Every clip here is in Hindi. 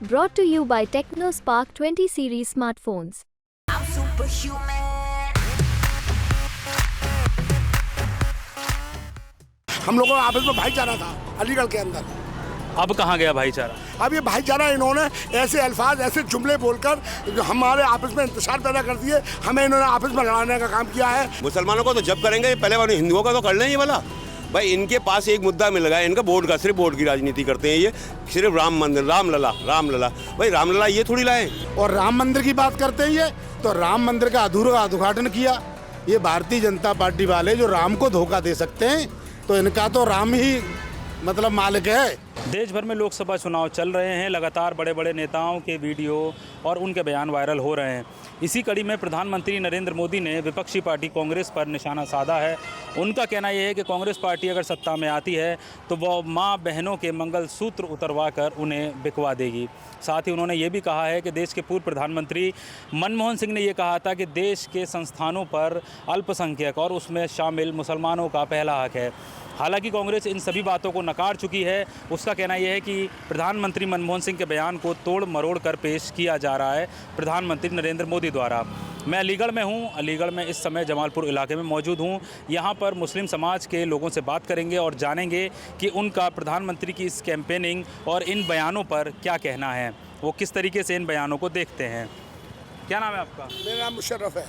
Brought to you by TechnoSpark 20 series smartphones. I'm superhuman. हम लोगों का आपस में भाईचारा था अलीगढ़ के अंदर। अब कहाँ गया भाईचारा? अब ये भाईचारा इन्होंने ऐसे अल्फाज ऐसे जुमले बोलकर जो हमारे आपस में इंतशार पैदा कर दिए, हमें इन्होंने आपस में लड़ाने का काम किया है। मुसलमानों को तो जब करेंगे पहले वाले हिंदुओं का तो कर लें ये वाला। भाई इनके पास एक मुद्दा मिल गया है, इनका वोट का, सिर्फ वोट की राजनीति करते हैं ये। सिर्फ राम मंदिर, रामलला। भाई रामलला ये थोड़ी लाए। और राम मंदिर की बात करते हैं ये, तो राम मंदिर का अधूरा उद्घाटन किया। ये भारतीय जनता पार्टी वाले जो राम को धोखा दे सकते हैं, तो इनका तो राम ही मतलब मालिक है। देश भर में लोकसभा चुनाव चल रहे हैं। लगातार बड़े बड़े नेताओं के वीडियो और उनके बयान वायरल हो रहे हैं। इसी कड़ी में प्रधानमंत्री नरेंद्र मोदी ने विपक्षी पार्टी कांग्रेस पर निशाना साधा है। उनका कहना यह है कि कांग्रेस पार्टी अगर सत्ता में आती है तो वह माँ बहनों के मंगलसूत्र उतरवा कर उन्हें बिकवा देगी। साथ ही उन्होंने ये भी कहा है कि देश के पूर्व प्रधानमंत्री मनमोहन सिंह ने यह कहा था कि देश के संस्थानों पर अल्पसंख्यक और उसमें शामिल मुसलमानों का पहला हक है। हालांकि कांग्रेस इन सभी बातों को नकार चुकी है। उसका कहना यह है कि प्रधानमंत्री मनमोहन सिंह के बयान को तोड़ मरोड़ कर पेश किया जा रहा है प्रधानमंत्री नरेंद्र मोदी द्वारा। मैं अलीगढ़ में हूं। अलीगढ़ में इस समय जमालपुर इलाके में मौजूद हूं। यहां पर मुस्लिम समाज के लोगों से बात करेंगे और जानेंगे कि उनका प्रधानमंत्री की इस कैंपेनिंग और इन बयानों पर क्या कहना है, वो किस तरीके से इन बयानों को देखते हैं। क्या नाम है आपका? मेरा नाम मुशर्रफ है।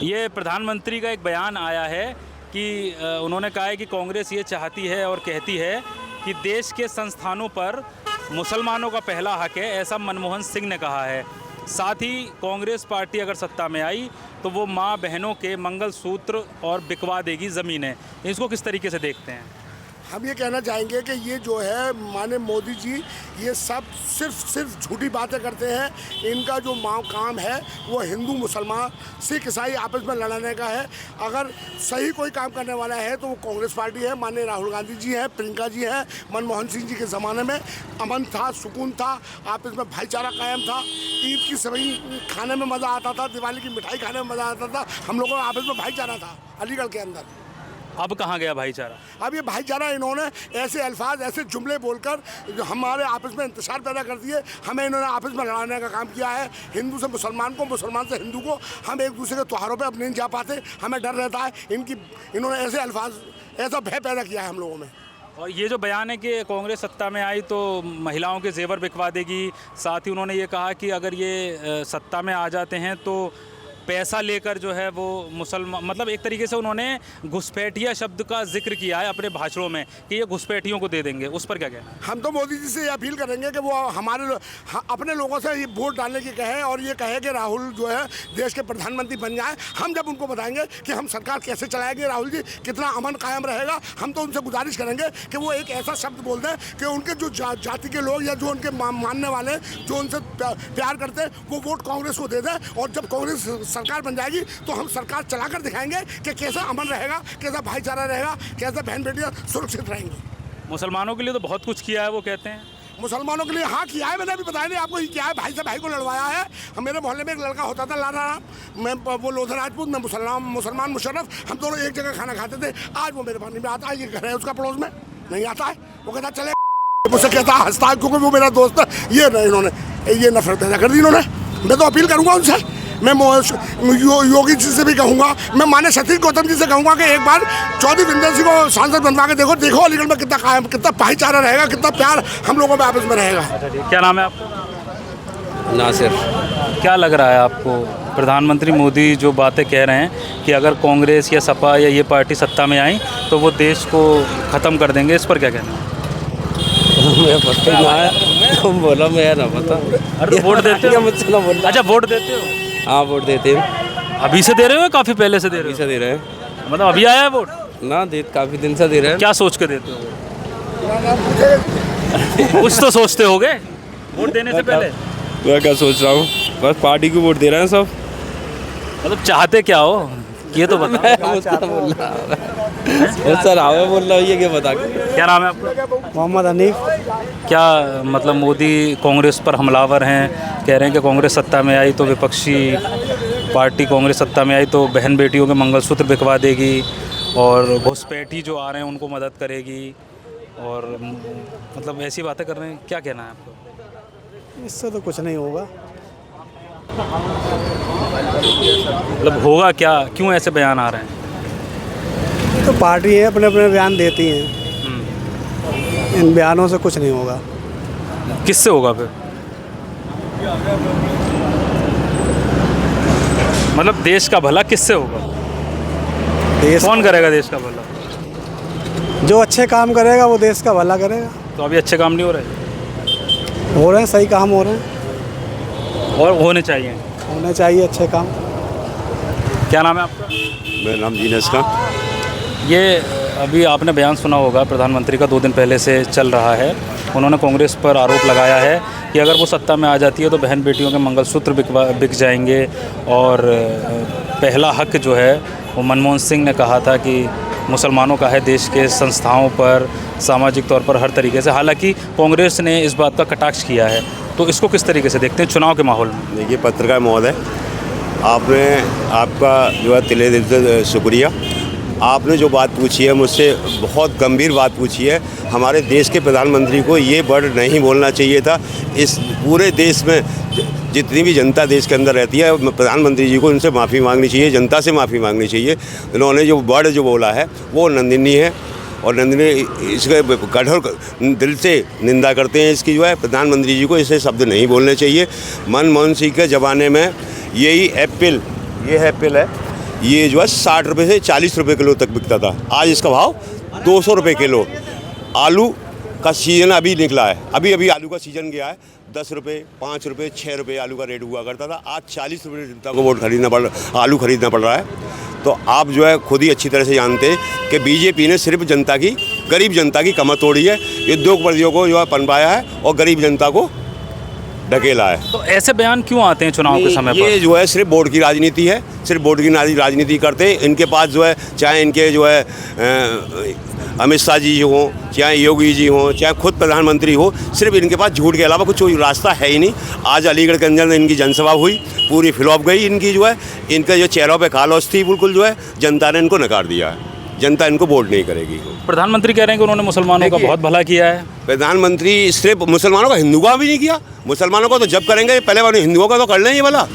ये प्रधानमंत्री का एक बयान आया है कि उन्होंने कहा है कि कांग्रेस ये चाहती है और कहती है कि देश के संस्थानों पर मुसलमानों का पहला हक है, ऐसा मनमोहन सिंह ने कहा है। साथ ही कांग्रेस पार्टी अगर सत्ता में आई तो वो माँ बहनों के मंगलसूत्र और बिकवा देगी ज़मीनें। इसको किस तरीके से देखते हैं? हम ये कहना चाहेंगे कि ये जो है माने मोदी जी, ये सब सिर्फ झूठी बातें करते हैं। इनका जो काम है वो हिंदू मुसलमान सिख ईसाई आपस में लड़ाने का है। अगर सही कोई काम करने वाला है तो वो कांग्रेस पार्टी है। माननीय राहुल गांधी जी हैं, प्रियंका जी हैं। मनमोहन सिंह जी के ज़माने में अमन था, सुकून था, आपस में भाईचारा कायम था। ईद की सभी खाने में मज़ा आता था, दिवाली की मिठाई खाने में मज़ा आता था। हम लोगों का आपस में भाईचारा था अलीगढ़ के अंदर। अब कहाँ गया भाईचारा? अब ये भाईचारा इन्होंने ऐसे अल्फाज ऐसे जुमले बोलकर जो हमारे आपस में इंतशार पैदा कर दिए, हमें इन्होंने आपस में लड़ाने का काम किया है। हिंदू से मुसलमान को, मुसलमान से हिंदू को। हम एक दूसरे के त्योहारों पे अब नहीं जा पाते, हमें डर रहता है। इन्होंने ऐसे अल्फाज, ऐसा भय पैदा किया है हम लोगों में। और ये जो बयान है कि कांग्रेस सत्ता में आई तो महिलाओं के जेवर बिकवा देगी, साथ ही उन्होंने ये कहा कि अगर ये सत्ता में आ जाते हैं तो पैसा लेकर जो है वो मुसलमान, मतलब एक तरीके से उन्होंने घुसपैठिया शब्द का जिक्र किया है अपने भाषणों में कि ये घुसपैठियों को दे देंगे। उस पर क्या कहना है? हम तो मोदी जी से ये अपील करेंगे कि वो अपने लोगों से ये वोट डालने की कहे और ये कहे कि राहुल जो है देश के प्रधानमंत्री बन जाए। हम जब उनको बताएंगे कि हम सरकार कैसे चलाएंगे, राहुल जी कितना अमन कायम रहेगा, हम तो उनसे गुजारिश करेंगे कि वो एक ऐसा शब्द बोल दें कि उनके जो जाति के लोग या जो उनके मानने वाले जो उनसे प्यार करते हैं वो वोट कांग्रेस को दे दें। और जब कांग्रेस सरकार बन जाएगी तो हम सरकार चलाकर दिखाएंगे कि कैसा अमन रहेगा, कैसा भाईचारा रहेगा, कैसे बहन बेटियां सुरक्षित रहेंगी। मुसलमानों के लिए तो बहुत कुछ किया है वो कहते हैं। मुसलमानों के लिए हाँ किया है, मैंने अभी बताया नहीं आपको। ये क्या है, भाई से भाई को लड़वाया है। मेरे मोहल्ले में एक लड़का होता था लाला राम, मैं वो लोधर राजपूत, मैं मुसलमान मुशर्रफ। हम दोनों एक जगह खाना खाते थे। आज वो मेरे पानी में आता है, ये घर है उसका पड़ोस में, नहीं आता है। वो कहता चले, मुझसे कहता हंसता है क्योंकि वो मेरा दोस्त है। ये नहीं, इन्होंने ये नफरत पैदा कर दी इन्होंने। मैं तो अपील करूँगा उनसे, मैं योगी जी से भी कहूँगा, मैं माननीय सतीश गौतम जी से कहूँगा कि एक बार चौधरी विंदर सिंह को सांसद बनवा के देखो अलीगढ़ में कितना कायम, कितना भाईचारा रहेगा, कितना प्यार हम लोगों में आपस में रहेगा। क्या नाम है आपका? नासिर। क्या लग रहा है आपको, प्रधानमंत्री मोदी जो बातें कह रहे हैं कि अगर कांग्रेस या सपा या ये पार्टी सत्ता में आई तो वो देश को ख़त्म कर देंगे, इस पर क्या कहना है? मैं पता नहीं, तुम बोला मैं ना पता। अरे वोट देते हो? मुझसे ना बोलना। अच्छा वोट देते हो? हाँ वोट देते हैं। अभी से दे रहे हो या काफ़ी पहले से दे रहे हो? अभी से दे रहे हैं। मतलब अभी आया है वोट? ना दे, काफ़ी दिन से दे रहे हैं। क्या सोच के देते हो? कुछ तो सोचते होगे वोट देने से पहले। मैं क्या सोच रहा हूँ, बस पार्टी को वोट दे रहे हैं सब। मतलब चाहते क्या हो ये तो बताओ। सर आवे बोल रहा हूँ, ये क्या बता। क्या नाम है आपका? मोहम्मद हनीफ। क्या मतलब मोदी कांग्रेस पर हमलावर हैं, कह रहे हैं कि कांग्रेस सत्ता में आई तो विपक्षी पार्टी कांग्रेस सत्ता में आई तो बहन बेटियों के मंगलसूत्र बिकवा देगी और घुसपैठी जो आ रहे हैं उनको मदद करेगी और मतलब ऐसी बातें कर रहे हैं। क्या कहना है आपको? इससे तो कुछ नहीं होगा। मतलब होगा क्या, क्यों ऐसे बयान आ रहे हैं? तो पार्टी है, अपने अपने बयान देती हैं, इन बयानों से कुछ नहीं होगा। किससे होगा फिर? मतलब देश का भला किससे होगा? देश कौन करेगा देश का भला? जो अच्छे काम करेगा वो देश का भला करेगा। तो अभी अच्छे काम नहीं हो रहे हो रहे हैं, सही काम हो रहे हैं, और होने चाहिए। होने चाहिए अच्छे काम। क्या नाम है आपका? मेरा नाम जीनस का। ये अभी आपने बयान सुना होगा प्रधानमंत्री का, 2 दिन पहले से चल रहा है। उन्होंने कांग्रेस पर आरोप लगाया है कि अगर वो सत्ता में आ जाती है तो बहन बेटियों के मंगलसूत्र बिक जाएंगे, और पहला हक जो है वो मनमोहन सिंह ने कहा था कि मुसलमानों का है देश के संस्थाओं पर, सामाजिक तौर पर हर तरीके से। हालांकि कांग्रेस ने इस बात का कटाक्ष किया है, तो इसको किस तरीके से देखते हैं चुनाव के माहौल में? देखिए, पत्रकार महोदय, आपका जो है तिले दिल से शुक्रिया। आपने जो बात पूछी है मुझसे, बहुत गंभीर बात पूछी है। हमारे देश के प्रधानमंत्री को ये वर्ड नहीं बोलना चाहिए था। इस पूरे देश में जितनी भी जनता देश के अंदर रहती है, प्रधानमंत्री जी को उनसे माफ़ी मांगनी चाहिए, जनता से माफ़ी मांगनी चाहिए। उन्होंने जो वर्ड जो बोला है वो निंदनीय है, और निंदनीय, इसके कठोर दिल से निंदा करते हैं इसकी। जो है प्रधानमंत्री जी को ऐसे शब्द नहीं बोलने चाहिए। मनमोहन सिंह के ज़माने में यही एप्पल, ये एप्पल है, ये जो है 60 रुपये से 40 रुपये किलो तक बिकता था। आज इसका भाव 200 रुपये किलो। आलू का सीज़न अभी निकला है, अभी आलू का सीज़न गया है। 10 रुपये, 5 रुपये, 6 रुपये आलू का रेट हुआ करता था। आज 40 रुपये जनता को आलू खरीदना पड़ रहा है। तो आप जो है खुद ही अच्छी तरह से जानते हैं कि बीजेपी ने सिर्फ जनता की, गरीब जनता की कमर तोड़ी है। उद्योगपतियों को जो है पनपाया है और गरीब जनता को ढकेला है। तो ऐसे बयान क्यों आते हैं चुनाव के समय पर? ये जो है सिर्फ वोट की राजनीति है, सिर्फ वोट की राजनीति करते हैं। इनके पास जो है, चाहे इनके जो है अमित शाह जी हों, चाहे योगी जी हों, चाहे खुद प्रधानमंत्री हो, सिर्फ इनके पास झूठ के अलावा कुछ रास्ता है ही नहीं। आज अलीगढ़ के अंदर इनकी जनसभा हुई, पूरी फ्लॉप गई इनकी। जो है इनका जो चेहरों पे खालोस थी, बिल्कुल जो है जनता ने इनको नकार दिया है। जनता इनको वोट नहीं करेगी। प्रधानमंत्री कह रहे हैं कि उन्होंने मुसलमानों का बहुत भला किया है। प्रधानमंत्री सिर्फ मुसलमानों का, हिंदुओं का भी नहीं किया। मुसलमानों को तो जब करेंगे, पहले वाले हिंदुओं का तो कर लें ये वाला।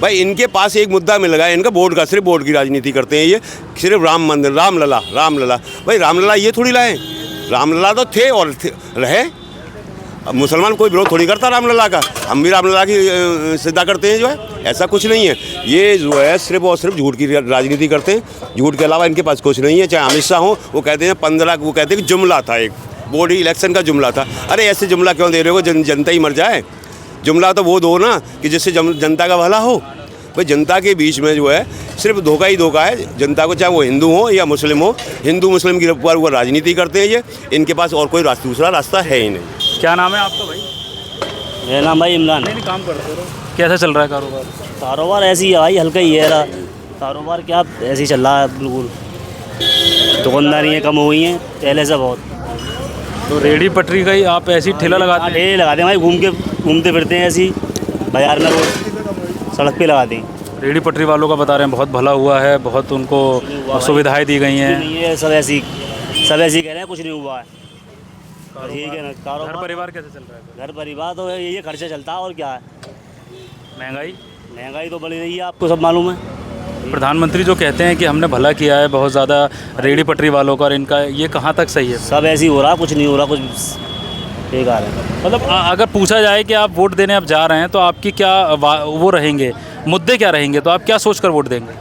भाई इनके पास एक मुद्दा मिल गया, इनका वोट का, सिर्फ वोट की राजनीति करते हैं ये। सिर्फ राम मंदिर, रामलला, रामलला। भाई रामलला ये थोड़ी लाए, रामलला तो थे और रहे। अब मुसलमान कोई विरोध थोड़ी करता रामलला का, हम भी रामलला की सिद्धा करते हैं। जो है ऐसा कुछ नहीं है। ये जो है सिर्फ और सिर्फ झूठ की राजनीति करते हैं। झूठ के अलावा इनके पास कुछ नहीं है। चाहे अमित शाह हो, वो कहते हैं 15, वो कहते हैं कि जुमला था, एक बोर्ड इलेक्शन का जुमला था। अरे ऐसे जुमला क्यों दे रहे हो? जनता ही मर जाए। जुमला तो वो दो ना कि जिससे जनता का भला हो। भाई जनता के बीच में जो है सिर्फ धोखा ही धोखा है जनता को, चाहे वो हिंदू हो या मुस्लिम हो। हिंदू मुस्लिम के ऊपर वो राजनीति करते हैं ये। इनके पास और कोई दूसरा रास्ता है ही नहीं। क्या नाम है आपका भाई? मेरा नाम भाई इमरान। नहीं काम करते हो। कैसा चल रहा है कारोबार? कारोबार ऐसी है भाई, हल्का ही है रहा कारोबार। क्या ऐसे ही चल रहा है बिल्कुल। दुकानदारियाँ कम हो गई हैं पहले से बहुत। तो रेहड़ी पटरी का ही आप ऐसी ठेला लगाते हैं? ठेले लगाते हैं भाई, घूमते फिरते हैं ऐसी बाजार में, रोड सड़क पे लगाते हैं। रेहड़ी पटरी वालों का बता रहे हैं बहुत भला हुआ है, बहुत उनको सुविधाएं दी गई हैं। ये सब ऐसी कह रहे हैं, कुछ नहीं हुआ है। ठीक है ना। कारोबार, घर परिवार कैसे चल रहा है? घर परिवार तो ये खर्चा चलता है और क्या है। महंगाई तो बढ़ी रही है, आपको सब मालूम है। प्रधानमंत्री जो कहते हैं कि हमने भला किया है बहुत ज़्यादा रेहड़ी पटरी वालों का, और इनका ये कहाँ तक सही है? सब ऐसे ही हो रहा, कुछ नहीं हो रहा, कुछ बेकार है। मतलब अगर पूछा जाए कि आप वोट देने अब जा रहे हैं तो आपकी क्या वो रहेंगे, मुद्दे क्या रहेंगे, तो आप क्या सोचकर वोट देंगे?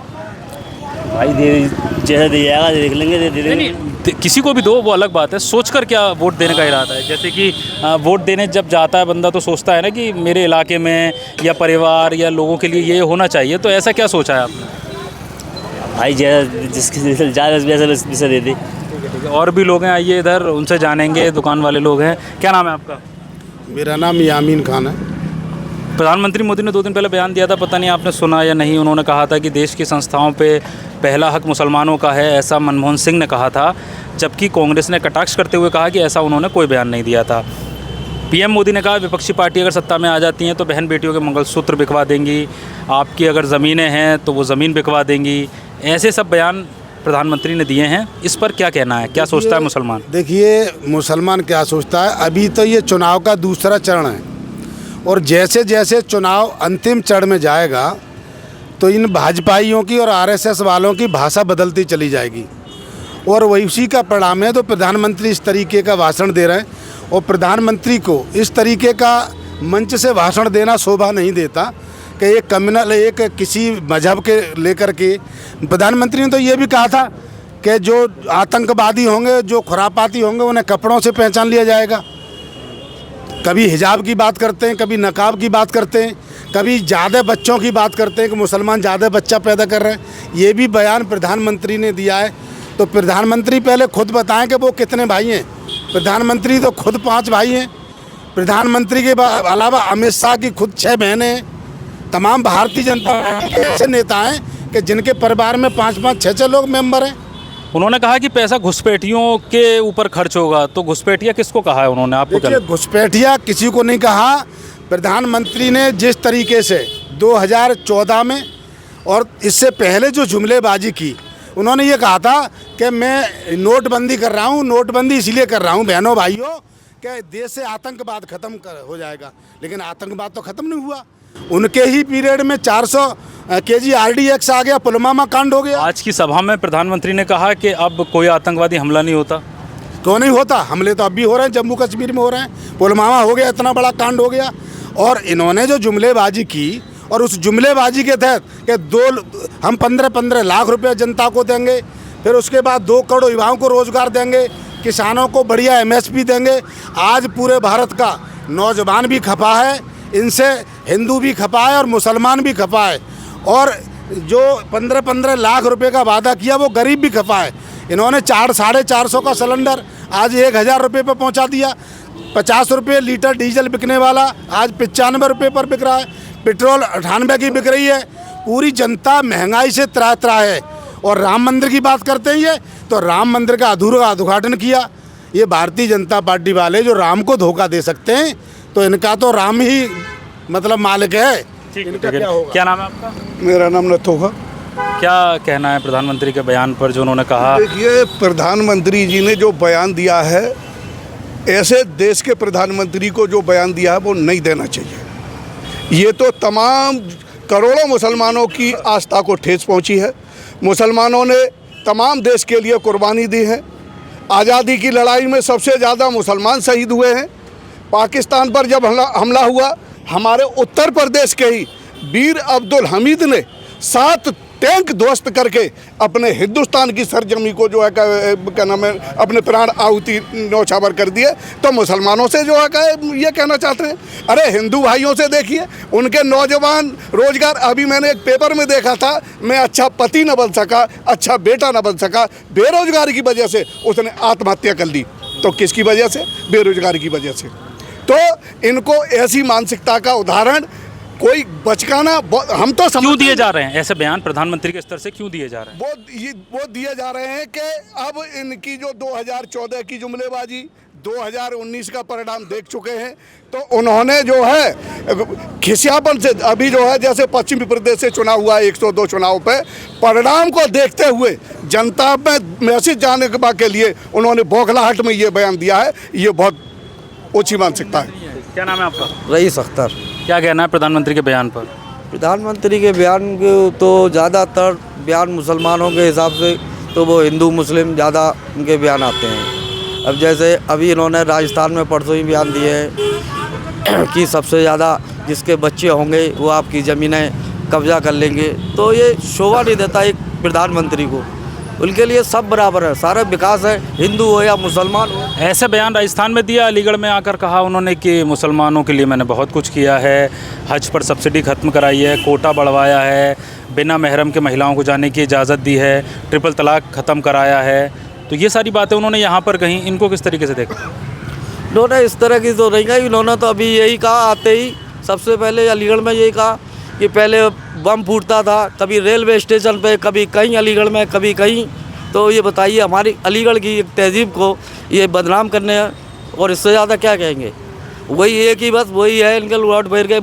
भाई जैसे दे जाएगा देख लेंगे, दे देंगे। नहीं, किसी को भी दो वो अलग बात है, सोचकर क्या वोट देने का इरादा है? जैसे कि वोट देने जब जाता है बंदा तो सोचता है ना कि मेरे इलाके में या परिवार या लोगों के लिए ये होना चाहिए, तो ऐसा क्या सोचा है आपने? भाई जिसके जाए वैसे दे दे। ठीक है। और भी लोग हैं, आइए इधर, उनसे जानेंगे। दुकान वाले लोग हैं। क्या नाम है आपका? मेरा नाम यामीन खान है। प्रधानमंत्री मोदी ने 2 दिन पहले बयान दिया था, पता नहीं आपने सुना या नहीं। उन्होंने कहा था कि देश की संस्थाओं पे पहला हक मुसलमानों का है, ऐसा मनमोहन सिंह ने कहा था। जबकि कांग्रेस ने कटाक्ष करते हुए कहा कि ऐसा उन्होंने कोई बयान नहीं दिया था। पीएम मोदी ने कहा विपक्षी पार्टी अगर सत्ता में आ जाती हैं तो बहन बेटियों के मंगलसूत्र बिकवा देंगी, आपकी अगर ज़मीनें हैं तो वो ज़मीन बिकवा देंगी। ऐसे सब बयान प्रधानमंत्री ने दिए हैं। इस पर क्या कहना है, क्या सोचता है मुसलमान? देखिए मुसलमान क्या सोचता है, अभी तो ये चुनाव का दूसरा चरण है। और जैसे जैसे चुनाव अंतिम चरण में जाएगा तो इन भाजपाइयों की और आरएसएस वालों की भाषा बदलती चली जाएगी और वही उसी का परिणाम है। तो प्रधानमंत्री इस तरीके का भाषण दे रहे हैं और प्रधानमंत्री को इस तरीके का मंच से भाषण देना शोभा नहीं देता कि एक कम्युनल एक किसी मजहब के लेकर के। प्रधानमंत्री ने तो ये भी कहा था कि जो आतंकवादी होंगे, जो खुरापाती होंगे, उन्हें कपड़ों से पहचान लिया जाएगा। कभी हिजाब की बात करते हैं, कभी नकाब की बात करते हैं, कभी ज़्यादा बच्चों की बात करते हैं कि मुसलमान ज़्यादा बच्चा पैदा कर रहे हैं। ये भी बयान प्रधानमंत्री ने दिया है। तो प्रधानमंत्री पहले खुद बताएं कि वो कितने भाई हैं। प्रधानमंत्री तो खुद 5 भाई हैं। प्रधानमंत्री के अलावा अमित शाह की खुद 6 बहनें हैं। तमाम भारतीय जनता पार्टी के ऐसे नेता हैं कि जिनके परिवार में 5-5, 6-6 लोग मेंबर हैं। उन्होंने कहा कि पैसा घुसपैठियों के ऊपर खर्च होगा। तो घुसपैठिया किसको कहा है उन्होंने? आपको क्या? घुसपैठिया किसी को नहीं कहा। प्रधानमंत्री ने जिस तरीके से 2014 में और इससे पहले जो जुमलेबाजी की, उन्होंने ये कहा था कि मैं नोटबंदी कर रहा हूँ, नोटबंदी इसलिए कर रहा हूँ बहनों भाइयों कि देश से आतंकवाद खत्म हो जाएगा। लेकिन आतंकवाद तो खत्म नहीं हुआ। उनके ही पीरियड में 400 केजी RDX आ गया, पुलवामा कांड हो गया। आज की सभा में प्रधानमंत्री ने कहा कि अब कोई आतंकवादी हमला नहीं होता। क्यों नहीं होता? हमले तो अब भी हो रहे हैं, जम्मू कश्मीर में हो रहे हैं। पुलवामा हो गया, इतना बड़ा कांड हो गया। और इन्होंने जो जुमलेबाजी की और उस जुमलेबाजी के तहत कि हम 15-15 लाख रुपए जनता को देंगे, फिर उसके बाद 2 करोड़ युवाओं को रोजगार देंगे, किसानों को बढ़िया MSP देंगे। आज पूरे भारत का नौजवान भी खपा है, इनसे हिंदू भी खपा है और मुसलमान भी खपा है। और जो 15-15 लाख रुपए का वादा किया वो गरीब भी खपा है। इन्होंने 400-450 का सिलेंडर आज 1000 रुपये पर पहुंचा दिया। 50 रुपये लीटर डीजल बिकने वाला आज 95 रुपये पर बिक रहा है। पेट्रोल 98 की बिक रही है। पूरी जनता महंगाई से त्राह है। और राम मंदिर की बात करते हैं ये, तो राम मंदिर का अधूरा उद्घाटन किया। ये भारतीय जनता पार्टी वाले जो राम को धोखा दे सकते हैं, तो इनका तो राम ही मतलब मालिक है। इनका क्या होगा? क्या नाम है आपका? मेरा नाम नथोगा। क्या कहना है प्रधानमंत्री के बयान पर जो उन्होंने कहा? देखिए, प्रधानमंत्री जी ने जो बयान दिया है, ऐसे देश के प्रधानमंत्री को जो बयान दिया है वो नहीं देना चाहिए। ये तो तमाम करोड़ों मुसलमानों की आस्था को ठेस पहुंची है। मुसलमानों ने तमाम देश के लिए कुर्बानी दी है। आज़ादी की लड़ाई में सबसे ज़्यादा मुसलमान शहीद हुए हैं। पाकिस्तान पर जब हमला हुआ, हमारे उत्तर प्रदेश के ही वीर अब्दुल हमीद ने 7 टैंक ध्वस्त करके अपने हिंदुस्तान की सरजमी को जो है क्या नाम है अपने प्राण आहुति न्यौछावर कर दिए। तो मुसलमानों से जो है ये कहना चाहते हैं, अरे हिंदू भाइयों से देखिए, उनके नौजवान रोजगार। अभी मैंने एक पेपर में देखा था, मैं अच्छा पति न बन सका, अच्छा बेटा न बन सका, बेरोजगारी की वजह से उसने आत्महत्या कर ली। तो किसकी वजह से? बेरोजगारी की वजह से। तो इनको ऐसी मानसिकता का उदाहरण कोई बचकाना हम तो क्यों दिए जा रहे हैं ऐसे बयान प्रधानमंत्री के स्तर से? क्यों दिए जा रहे हैं? वो दिए जा रहे हैं कि अब इनकी जो 2014 की जुमलेबाजी, 2019 का परिणाम देख चुके हैं। तो उन्होंने जो है खिसियापन से अभी जो है, जैसे पश्चिमी प्रदेश से चुनाव हुआ 102 चुनाव पे, परिणाम को देखते हुए जनता में मैसेज जाने के लिए उन्होंने बौखलाहट में ये बयान दिया है। ये बहुत ऊँची मानसिकता है। क्या नाम है आपका? रईस अख्तर। क्या कहना है प्रधानमंत्री के बयान पर? प्रधानमंत्री के बयान तो ज़्यादातर बयान मुसलमानों के हिसाब से तो वो हिंदू मुस्लिम ज़्यादा उनके बयान आते हैं। अब जैसे अभी इन्होंने राजस्थान में परसों ही बयान दिए हैं कि सबसे ज़्यादा जिसके बच्चे होंगे वो आपकी ज़मीनें कब्जा कर लेंगे। तो ये शोभा नहीं देता एक प्रधानमंत्री को। उनके लिए सब बराबर है, सारा विकास है, हिंदू हो या मुसलमान हो। ऐसे बयान राजस्थान में दिया, अलीगढ़ में आकर कहा उन्होंने कि मुसलमानों के लिए मैंने बहुत कुछ किया है, हज पर सब्सिडी ख़त्म कराई है, कोटा बढ़वाया है, बिना महरम के महिलाओं को जाने की इजाज़त दी है, ट्रिपल तलाक ख़त्म कराया है। तो ये सारी बातें उन्होंने यहाँ पर कहीं, इनको किस तरीके से देखा? उन्होंने इस तरह की तो नहीं कही। उन्होंने तो अभी यही कहा, आते ही सबसे पहले अलीगढ़ में यही कहा कि पहले बम फूटता था, कभी रेलवे स्टेशन पे, कभी कहीं अलीगढ़ में, कभी कहीं। तो ये बताइए, हमारी अलीगढ़ की तहजीब को ये बदनाम करने हैं, और इससे ज़्यादा क्या कहेंगे? वही एक ही बस वही है, इनके वोट भर के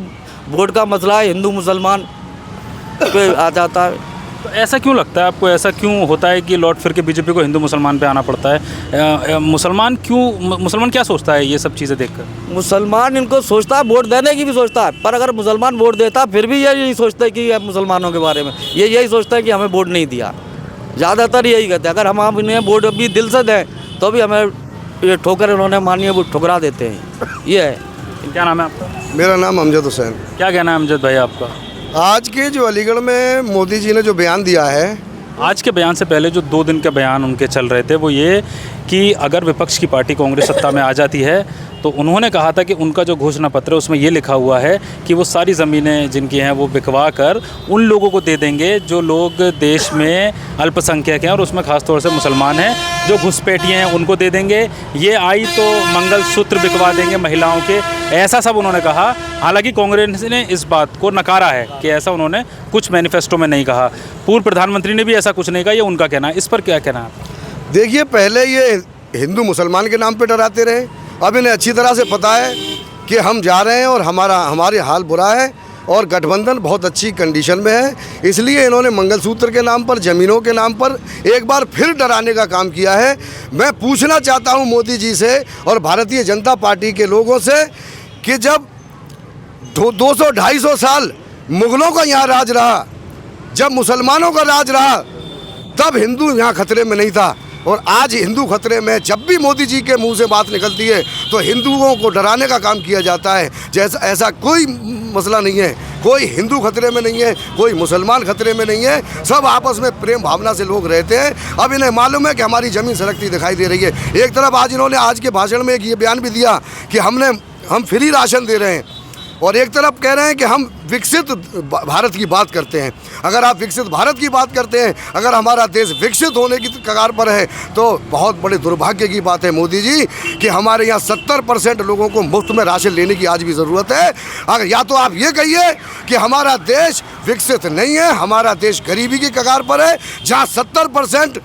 वोट का मसला है, हिंदू मुसलमान पे आ जाता है। तो ऐसा क्यों लगता है आपको, ऐसा क्यों होता है कि लौट फिर के बीजेपी को हिंदू मुसलमान पे आना पड़ता है? मुसलमान क्या सोचता है ये सब चीज़ें देखकर? मुसलमान इनको सोचता है, वोट देने की भी सोचता है, पर अगर मुसलमान वोट देता फिर भी यही सोचता है कि मुसलमानों के बारे में यही सोचता है कि हमें वोट नहीं दिया। ज़्यादातर यही कहते हैं, अगर हम इन्हें वोट अभी दिल से दें तो भी हमें ये ठोकर इन्होंने मानिए वो ठुकरा देते हैं। ये है। क्या नाम है आपका? मेरा नाम अमजद हुसैन। क्या कहना है अमजद भाई आपका? आज के जो अलीगढ़ में मोदी जी ने जो बयान दिया है, आज के बयान से पहले जो 2 दिन के बयान उनके चल रहे थे वो ये कि अगर विपक्ष की पार्टी कांग्रेस सत्ता में आ जाती है तो उन्होंने कहा था कि उनका जो घोषणा पत्र है उसमें ये लिखा हुआ है कि वो सारी ज़मीनें जिनकी हैं वो बिकवा कर उन लोगों को दे देंगे जो लोग देश में अल्पसंख्यक हैं, और उसमें ख़ासतौर से मुसलमान हैं, जो घुसपैठिए हैं उनको दे देंगे। ये आई तो मंगलसूत्र बिकवा देंगे महिलाओं के, ऐसा सब उन्होंने कहा। हालांकि कांग्रेस ने इस बात को नकारा है कि ऐसा उन्होंने कुछ मैनिफेस्टो में नहीं कहा। पूर्व प्रधानमंत्री ने भी ऐसा कुछ नहीं कहा, ये उनका कहना है। इस पर क्या कहना है? देखिए, पहले ये हिंदू मुसलमान के नाम पे डराते रहे, अब इन्हें अच्छी तरह से पता है कि हम जा रहे हैं और हमारे हाल बुरा है और गठबंधन बहुत अच्छी कंडीशन में है, इसलिए इन्होंने मंगलसूत्र के नाम पर, ज़मीनों के नाम पर एक बार फिर डराने का काम किया है। मैं पूछना चाहता हूं मोदी जी से और भारतीय जनता पार्टी के लोगों से कि जब 200-250 साल मुग़लों का यहाँ राज रहा, जब मुसलमानों का राज रहा, तब हिंदू यहाँ खतरे में नहीं था, और आज हिंदू खतरे में। जब भी मोदी जी के मुंह से बात निकलती है तो हिंदुओं को डराने का काम किया जाता है। जैसा ऐसा कोई मसला नहीं है, कोई हिंदू खतरे में नहीं है, कोई मुसलमान खतरे में नहीं है, सब आपस में प्रेम भावना से लोग रहते हैं। अब इन्हें मालूम है कि हमारी ज़मीन सरकती दिखाई दे रही है। एक तरफ आज इन्होंने आज के भाषण में एक ये बयान भी दिया कि हम फ्री राशन दे रहे हैं, और एक तरफ कह रहे हैं कि हम विकसित भारत की बात करते हैं। अगर आप विकसित भारत की बात करते हैं, अगर हमारा देश विकसित होने की कगार पर है, तो बहुत बड़े दुर्भाग्य की बात है मोदी जी कि हमारे यहाँ 70% लोगों को मुफ्त में राशन लेने की आज भी ज़रूरत है। अगर या तो आप ये कहिए कि हमारा देश विकसित नहीं है, हमारा देश गरीबी की कगार पर है, जहाँ 70%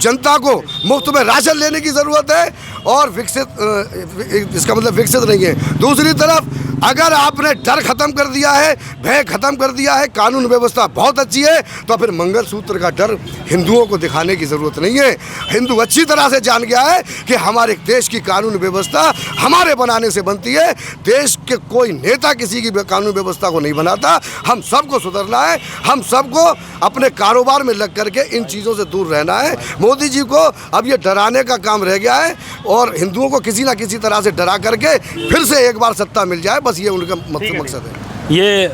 जनता को मुफ्त में राशन लेने की ज़रूरत है, और इसका मतलब विकसित नहीं है। दूसरी तरफ अगर आपने डर ख़त्म कर दिया है, भय ख़त्म कर दिया है, कानून व्यवस्था बहुत अच्छी है, तो फिर मंगलसूत्र का डर हिंदुओं को दिखाने की ज़रूरत नहीं है। हिंदू अच्छी तरह से जान गया है कि हमारे देश की कानून व्यवस्था हमारे बनाने से बनती है। देश के कोई नेता किसी की कानून व्यवस्था को नहीं बनाता। हम सबको सुधरना है, हम सबको अपने कारोबार में लग करके इन चीज़ों से दूर रहना है। मोदी जी को अब ये डराने का काम रह गया है, और हिंदुओं को किसी ना किसी तरह से डरा करके फिर से एक बार सत्ता मिल जाए, बस ये उनका मकसद है। ये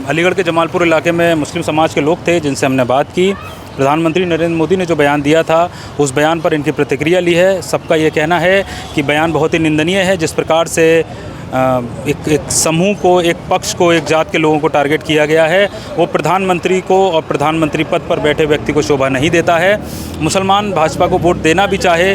अलीगढ़ के जमालपुर इलाके में मुस्लिम समाज के लोग थे जिनसे हमने बात की। प्रधानमंत्री नरेंद्र मोदी ने जो बयान दिया था उस बयान पर इनकी प्रतिक्रिया ली है। सबका ये कहना है कि बयान बहुत ही निंदनीय है। जिस प्रकार से एक समूह को, एक पक्ष को, एक जात के लोगों को टारगेट किया गया है, वो प्रधानमंत्री को और प्रधानमंत्री पद पर बैठे व्यक्ति को शोभा नहीं देता है। मुसलमान भाजपा को वोट देना भी चाहे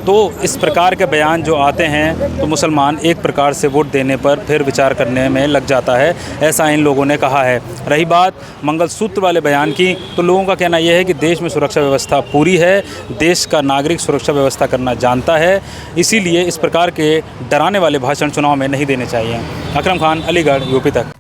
तो इस प्रकार के बयान जो आते हैं तो मुसलमान एक प्रकार से वोट देने पर फिर विचार करने में लग जाता है, ऐसा इन लोगों ने कहा है। रही बात मंगलसूत्र वाले बयान की, तो लोगों का कहना यह है कि देश में सुरक्षा व्यवस्था पूरी है, देश का नागरिक सुरक्षा व्यवस्था करना जानता है, इसीलिए इस प्रकार के डराने वाले भाषण चुनाव में नहीं देने चाहिए। अकरम खान, अलीगढ़, यूपी तक।